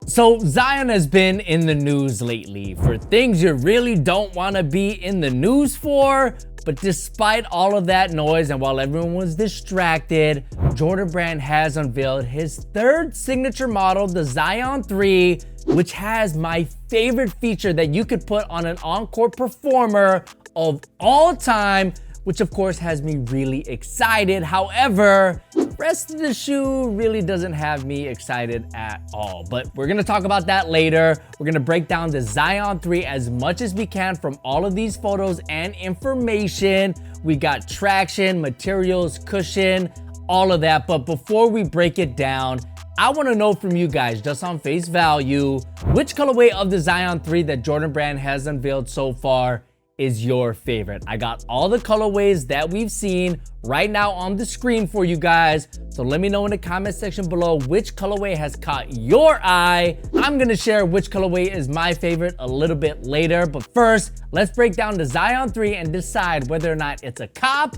So Zion has been in the news lately for things you really don't want to be in the news for. But despite all of that noise and while everyone was distracted, Jordan Brand has unveiled his third signature model, the Zion 3, which has my favorite feature that you could put on an on-court performer of all time, which of course has me really excited. However, the rest of the shoe really doesn't have me excited at all. But we're gonna talk about that later. We're gonna break down the Zion 3 as much as we can from all of these photos and information. We got traction, materials, cushion, all of that. But before we break it down, I wanna know from you guys, just on face value, which colorway of the Zion 3 that Jordan Brand has unveiled so far is your favorite? I got all the colorways that we've seen right now on the screen for you guys. So let me know in the comment section below which colorway has caught your eye. I'm gonna share which colorway is my favorite a little bit later. But first, let's break down the Zion 3 and decide whether or not it's a cop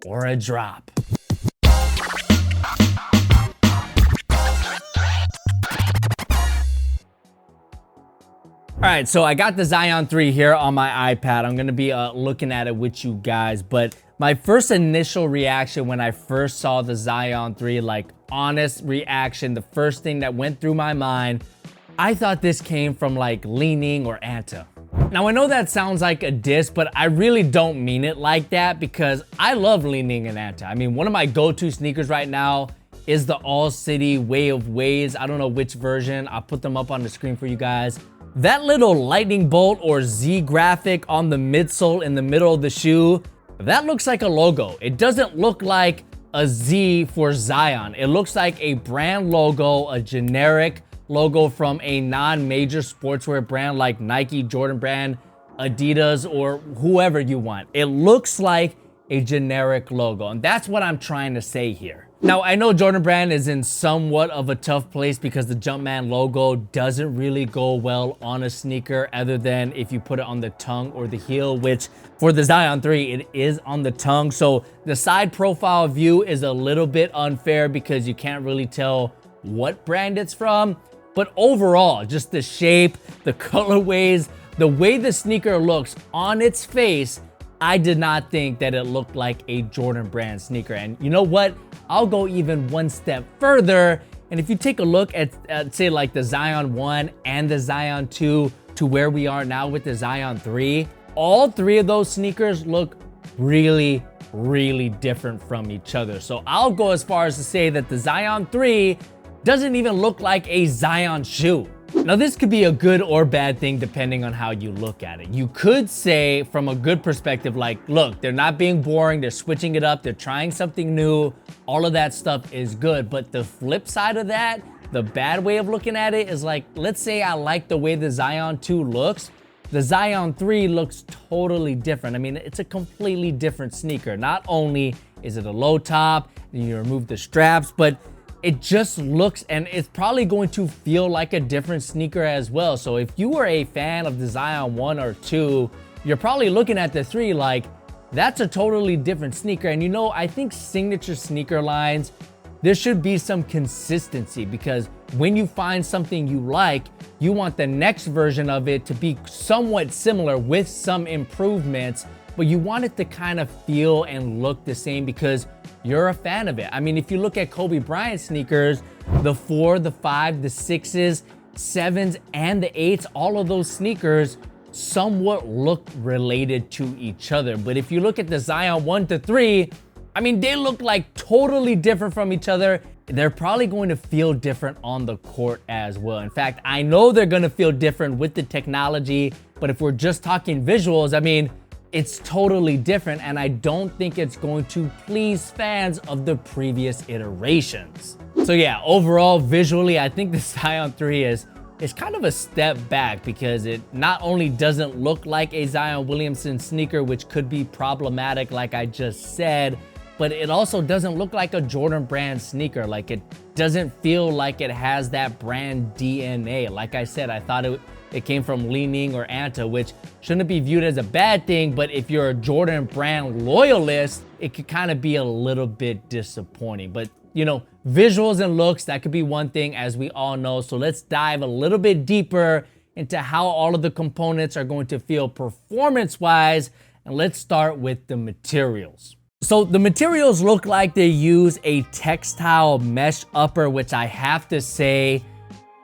or a drop. All right, so I got the Zion 3 here on my iPad. I'm gonna be looking at it with you guys, but my first initial reaction when I first saw the Zion 3, like honest reaction, the first thing that went through my mind, I thought this came from like Li-Ning or Anta. Now I know that sounds like a diss, but I really don't mean it like that because I love Li-Ning and Anta. I mean, one of my go-to sneakers right now is the All City Way of Ways. I don't know which version. I'll put them up on the screen for you guys. That little lightning bolt or Z graphic on the midsole in the middle of the shoe, that looks like a logo. It doesn't look like a Z for Zion. It looks like a brand logo, a generic logo from a non-major sportswear brand like Nike, Jordan Brand, Adidas, or whoever you want. It looks like a generic logo, and that's what I'm trying to say here. Now, I know Jordan Brand is in somewhat of a tough place because the Jumpman logo doesn't really go well on a sneaker other than if you put it on the tongue or the heel, which for the Zion 3, it is on the tongue. So the side profile view is a little bit unfair because you can't really tell what brand it's from. But overall, just the shape, the colorways, the way the sneaker looks on its face, I did not think that it looked like a Jordan Brand sneaker. And you know what? I'll go even one step further. And if you take a look at say like the Zion 1 and the Zion 2 to where we are now with the Zion 3, all three of those sneakers look really, really different from each other. So I'll go as far as to say that the Zion 3 doesn't even look like a Zion shoe. Now, this could be a good or bad thing depending on how you look at it. You could say from a good perspective, like, look, they're not being boring, they're switching it up, they're trying something new, all of that stuff is good. But the flip side of that, the bad way of looking at it is like, let's say I like the way the Zion 2 looks, the Zion 3 looks totally different. I mean, it's a completely different sneaker. Not only is it a low top, and you remove the straps, but it just looks, and it's probably going to feel like a different sneaker as well. So if you were a fan of the Zion 1 or 2, you're probably looking at the 3 like, that's a totally different sneaker. And you know, I think signature sneaker lines, there should be some consistency because when you find something you like, you want the next version of it to be somewhat similar with some improvements, but you want it to kind of feel and look the same because you're a fan of it. I mean, if you look at Kobe Bryant sneakers, the 4, the 5, the 6s, 7s, and the 8s, all of those sneakers somewhat look related to each other. But if you look at the Zion 1 to 3, I mean, they look like totally different from each other. They're probably going to feel different on the court as well. In fact, I know they're gonna feel different with the technology, but if we're just talking visuals, I mean, it's totally different, and I don't think it's going to please fans of the previous iterations. So yeah, overall, visually, I think the Zion 3 is kind of a step back because it not only doesn't look like a Zion Williamson sneaker, which could be problematic like I just said, but it also doesn't look like a Jordan Brand sneaker. Like, it doesn't feel like it has that brand DNA. Like I said, I thought it came from Li-Ning or Anta, which shouldn't be viewed as a bad thing, but if you're a Jordan Brand loyalist, it could kind of be a little bit disappointing. But you know, visuals and looks, that could be one thing, as we all know. So let's dive a little bit deeper into how all of the components are going to feel performance-wise. And let's start with the materials. So the materials look like they use a textile mesh upper, which I have to say,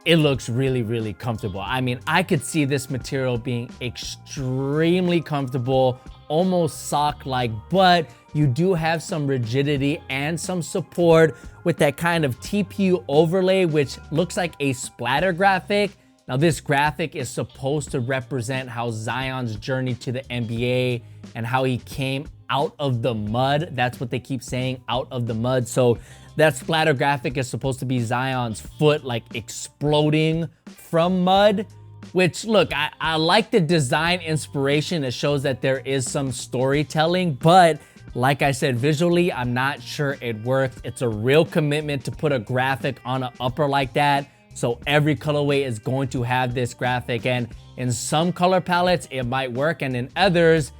it looks really, really comfortable. I mean, I could see this material being extremely comfortable, almost sock-like, but you do have some rigidity and some support with that kind of TPU overlay, which looks like a splatter graphic. Now, this graphic is supposed to represent how Zion's journey to the NBA and how he came out of the mud. That's what they keep saying, out of the mud. So that splatter graphic is supposed to be Zion's foot like exploding from mud, which, look, I like the design inspiration. It shows that there is some storytelling, but like I said, visually, I'm not sure it works. It's a real commitment to put a graphic on an upper like that. So every colorway is going to have this graphic, and in some color palettes, it might work, and in others,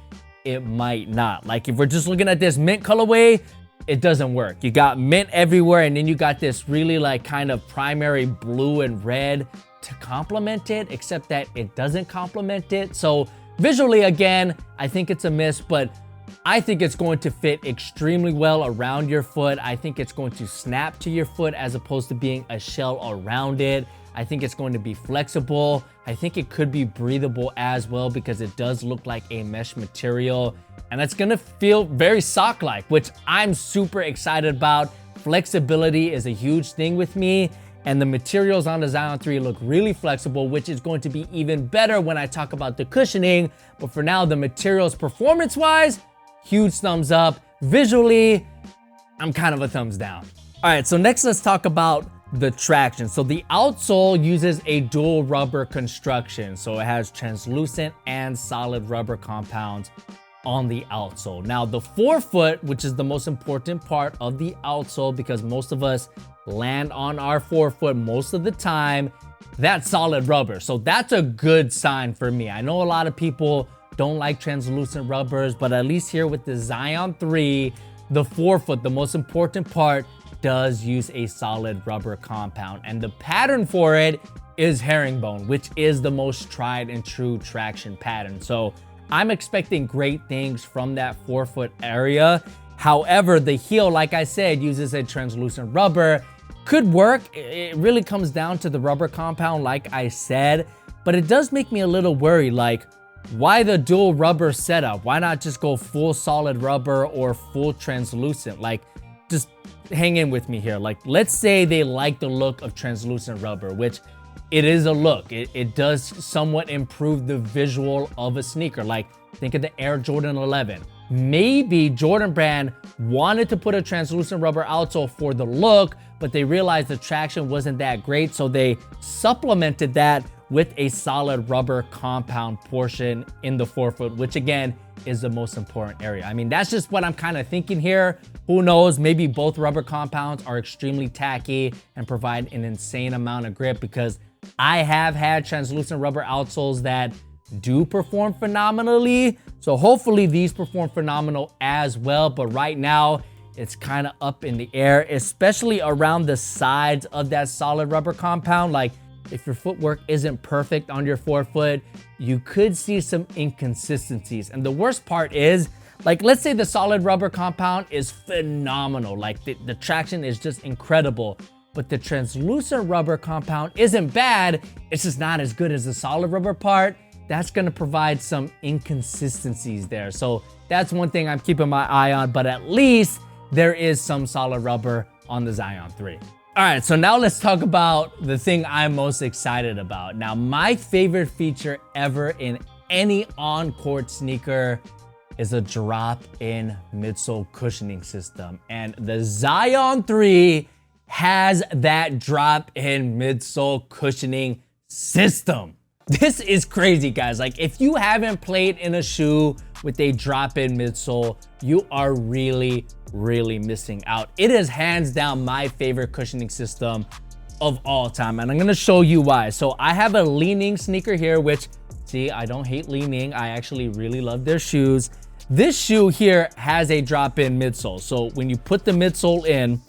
it might not. Like if we're just looking at this mint colorway, it doesn't work. You got mint everywhere, and then you got this really like kind of primary blue and red to complement it, except that it doesn't complement it. So visually, again, I think it's a miss, but I think it's going to fit extremely well around your foot. I think it's going to snap to your foot as opposed to being a shell around it. I think it's going to be flexible. I think it could be breathable as well because it does look like a mesh material. And it's gonna feel very sock-like, which I'm super excited about. Flexibility is a huge thing with me. And the materials on the Zion 3 look really flexible, which is going to be even better when I talk about the cushioning. But for now, the materials performance-wise, huge thumbs up. Visually, I'm kind of a thumbs down. All right, so next let's talk about the traction. So the outsole uses a dual rubber construction. So it has translucent and solid rubber compounds on the outsole. Now the forefoot, which is the most important part of the outsole because most of us land on our forefoot most of the time, that's solid rubber. So that's a good sign for me. I know a lot of people don't like translucent rubbers, but at least here with the Zion 3, the forefoot, the most important part, does use a solid rubber compound. And the pattern for it is herringbone, which is the most tried and true traction pattern. So I'm expecting great things from that forefoot area. However, the heel, like I said, uses a translucent rubber. Could work. It really comes down to the rubber compound, like I said, but it does make me a little worried. Like, why the dual rubber setup? Why not just go full solid rubber or full translucent? Like, just hang in with me here. Like, let's say they like the look of translucent rubber, which it is a look. It does somewhat improve the visual of a sneaker. Like, think of the Air Jordan 11. Maybe Jordan Brand wanted to put a translucent rubber outsole for the look, but they realized the traction wasn't that great, so they supplemented that with a solid rubber compound portion in the forefoot, which again is the most important area. I mean, that's just what I'm kind of thinking here. Who knows? Maybe both rubber compounds are extremely tacky and provide an insane amount of grip, because I have had translucent rubber outsoles that do perform phenomenally. So hopefully these perform phenomenal as well. But right now, it's kind of up in the air, especially around the sides of that solid rubber compound. Like, if your footwork isn't perfect on your forefoot, you could see some inconsistencies. And the worst part is, like, let's say the solid rubber compound is phenomenal. Like, the traction is just incredible, but the translucent rubber compound isn't bad. It's just not as good as the solid rubber part. That's gonna provide some inconsistencies there. So that's one thing I'm keeping my eye on, but at least there is some solid rubber on the Zion 3. All right, so now let's talk about the thing I'm most excited about. Now, my favorite feature ever in any on-court sneaker is a drop-in midsole cushioning system. And the Zion 3 has that drop-in midsole cushioning system. This is crazy, guys. Like, if you haven't played in a shoe with a drop-in midsole, you are really missing out. It is hands down my favorite cushioning system of all time, and I'm gonna show you why. So I have a Leaning sneaker here, which, see, I don't hate Leaning. I actually really love their shoes. This shoe here has a drop-in midsole. So when you put the midsole in,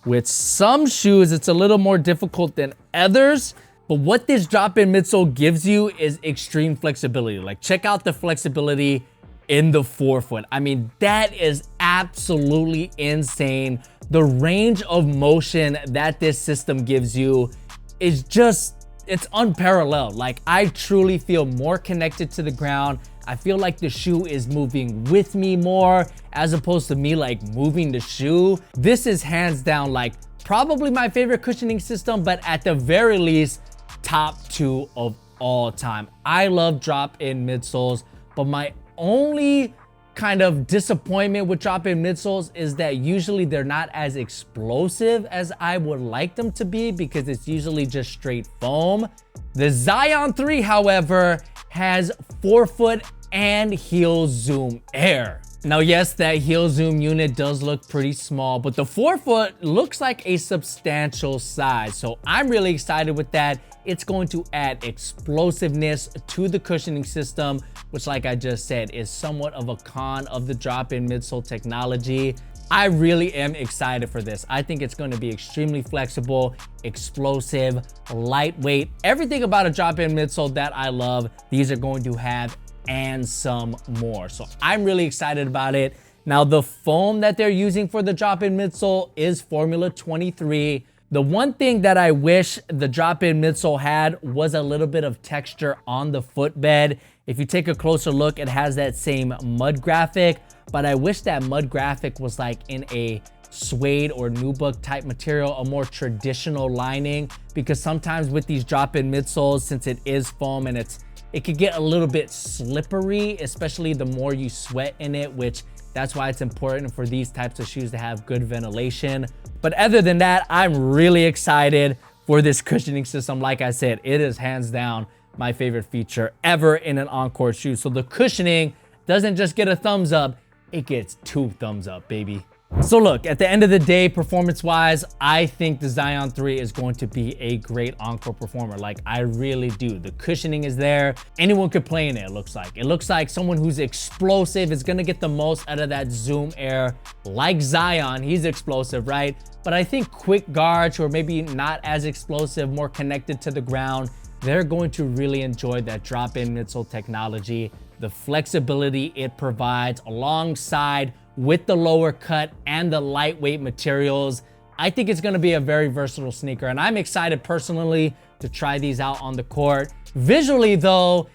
With some shoes, it's a little more difficult than others. But what this drop-in midsole gives you is extreme flexibility. Like, check out the flexibility in the forefoot. I mean, that is absolutely insane. The range of motion that this system gives you is just, it's unparalleled. Like, I truly feel more connected to the ground. I feel like the shoe is moving with me more as opposed to me like moving the shoe. This is hands down like probably my favorite cushioning system, but at the very least, top 2 of all time. I love drop-in midsoles, but my only kind of disappointment with drop-in midsoles is that usually they're not as explosive as I would like them to be because it's usually just straight foam. The Zion 3, however, has forefoot and heel zoom air. Now, yes, that heel zoom unit does look pretty small, but the forefoot looks like a substantial size. So I'm really excited with that. It's going to add explosiveness to the cushioning system, which, like I just said, is somewhat of a con of the drop-in midsole technology. I really am excited for this. I think it's going to be extremely flexible, explosive, lightweight, everything about a drop-in midsole that I love. These are going to have and some more. So I'm really excited about it. Now, the foam that they're using for the drop-in midsole is Formula 23. The one thing that I wish the drop-in midsole had was a little bit of texture on the footbed. If you take a closer look, it has that same mud graphic, but I wish that mud graphic was like in a suede or nubuck type material, a more traditional lining, because sometimes with these drop-in midsoles, since it is foam and it could get a little bit slippery, especially the more you sweat in it, which that's why it's important for these types of shoes to have good ventilation. But other than that, I'm really excited for this cushioning system. Like I said, it is hands down my favorite feature ever in an on-court shoe. So the cushioning doesn't just get a thumbs up, it gets 2 thumbs up, baby. So look, at the end of the day, performance-wise, I think the Zion 3 is going to be a great on-court performer. Like, I really do. The cushioning is there. Anyone could play in it, it looks like. It looks like someone who's explosive is going to get the most out of that zoom air. Like Zion, he's explosive, right? But I think quick guards who are maybe not as explosive, more connected to the ground, they're going to really enjoy that drop-in midsole technology, the flexibility it provides alongside with the lower cut and the lightweight materials. I think it's going to be a very versatile sneaker, and I'm excited personally to try these out on the court. Visually though,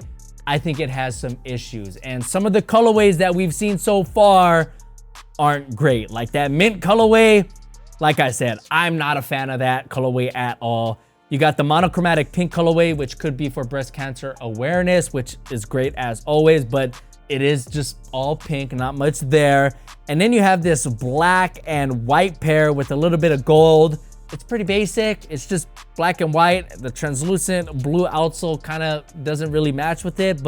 I think it has some issues, and some of the colorways that we've seen so far aren't great. Like that mint colorway, like I said, I'm not a fan of that colorway at all. You got the monochromatic pink colorway, which could be for breast cancer awareness, which is great as always, but it is just all pink, not much there. And then you have this black and white pair with a little bit of gold. It's pretty basic. It's just black and white. The translucent blue outsole kind of doesn't really match with it,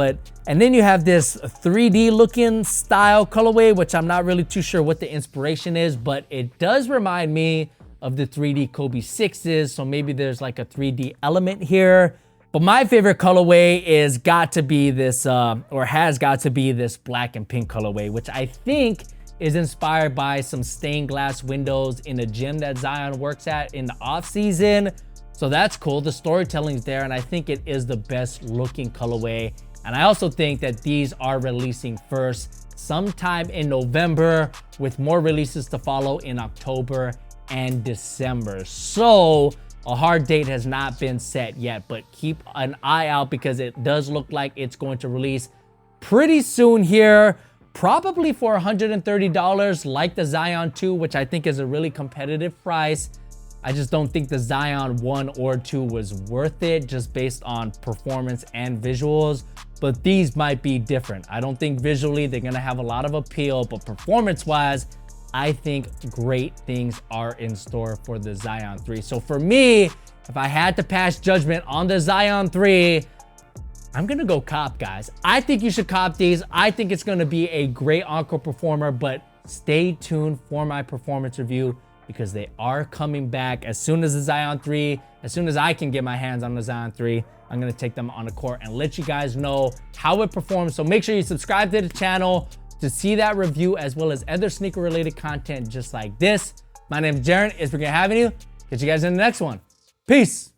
and then you have this 3D looking style colorway, which I'm not really too sure what the inspiration is, but it does remind me of the 3D Kobe 6s. So maybe there's like a 3D element here. But my favorite colorway is got to be this, or has got to be this black and pink colorway, which I think is inspired by some stained glass windows in a gym that Zion works at in the off season. So that's cool. The storytelling's there, and I think it is the best looking colorway. And I also think that these are releasing first sometime in November, with more releases to follow in October and December. So a hard date has not been set yet, but keep an eye out because it does look like it's going to release pretty soon here, probably for $130 like the Zion 2, which I think is a really competitive price. I just don't think the Zion 1 or 2 was worth it just based on performance and visuals, but these might be different. I don't think visually they're gonna have a lot of appeal, but performance-wise, I think great things are in store for the Zion 3. So for me, if I had to pass judgment on the Zion 3, I'm gonna go cop, guys. I think you should cop these. I think it's gonna be a great encore performer, but stay tuned for my performance review because they are coming back as soon as the Zion 3, as soon as I can get my hands on the Zion 3, I'm gonna take them on the court and let you guys know how it performs. So make sure you subscribe to the channel to see that review, as well as other sneaker related content just like this. My name is Jaren. It's been great having you. Catch you guys in the next one. Peace.